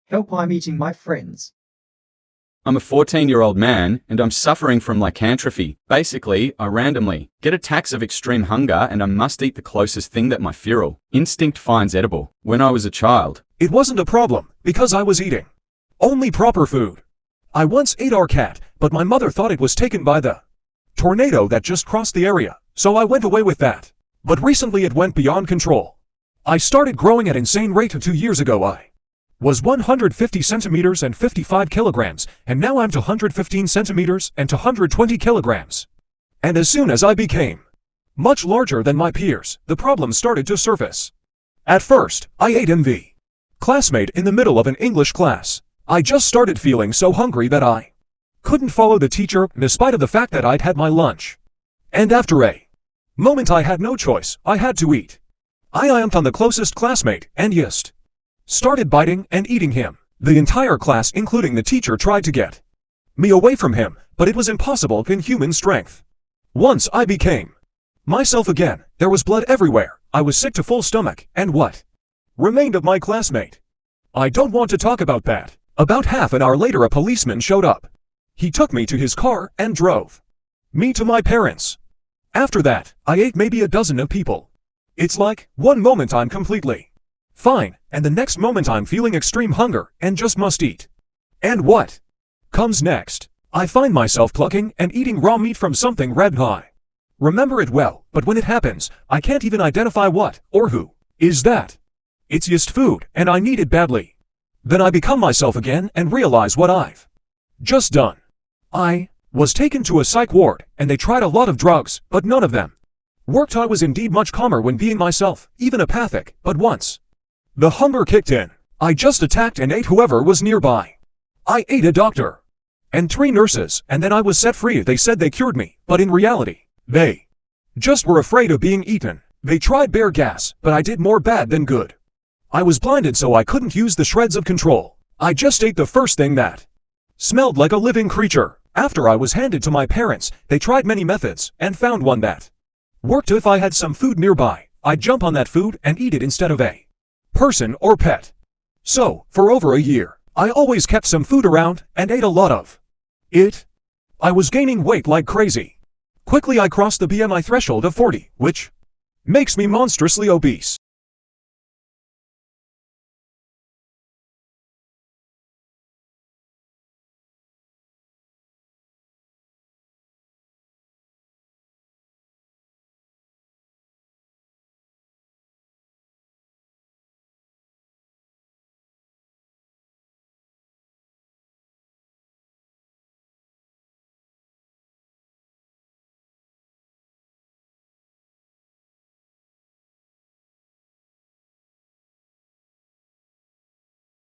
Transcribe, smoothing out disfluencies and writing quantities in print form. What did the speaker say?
Help, I'm eating my friends. I'm a 14-year-old man and I'm suffering from lycanthropy. Basically, I randomly get attacks of extreme hunger and I must eat the closest thing that my feral instinct finds edible. When I was a child, it wasn't a problem because I was eating only proper food. I once ate our cat, but my mother thought it was taken by the tornado that just crossed the area, so I went away with that. But recently it went beyond control. I started growing at insane rate 2 years ago. I was 150 centimeters and 55 kilograms, and now I'm 215 centimeters and 220 kilograms. And as soon as I became much larger than my peers, the problem started to surface. At first, I ate MV classmate in the middle of an English class. I just started feeling so hungry that I couldn't follow the teacher, despite of the fact that I'd had my lunch. And after a moment I had no choice, I had to eat. I jumped on the closest classmate and just started biting and eating him. The entire class, including the teacher, tried to get me away from him, but it was impossible in human strength. Once I became myself again, there was blood everywhere. I was sick to full stomach, and what remained of my classmate? I don't want to talk about that. About half an hour later a policeman showed up. He took me to his car and drove me to my parents. After that, I ate maybe a dozen of people. It's like, one moment I'm completely fine, and the next moment I'm feeling extreme hunger and just must eat. And what comes next? I find myself plucking and eating raw meat from something red hot. Remember it well, but when it happens, I can't even identify what or who is that. It's just food, and I need it badly. Then I become myself again and realize what I've just done. I was taken to a psych ward, and they tried a lot of drugs, but none of them worked. I was indeed much calmer when being myself, even apathic, but once the hunger kicked in, I just attacked and ate whoever was nearby. I ate a doctor and 3 nurses, and then I was set free. They said they cured me, but in reality, they just were afraid of being eaten. They tried bear gas, but I did more bad than good. I was blinded, so I couldn't use the shreds of control. I just ate the first thing that smelled like a living creature. After I was handed to my parents, they tried many methods and found one that worked. If I had some food nearby, I'd jump on that food and eat it instead of a person or pet. So, for over a year, I always kept some food around and ate a lot of it. I was gaining weight like crazy. Quickly I crossed the BMI threshold of 40, which makes me monstrously obese.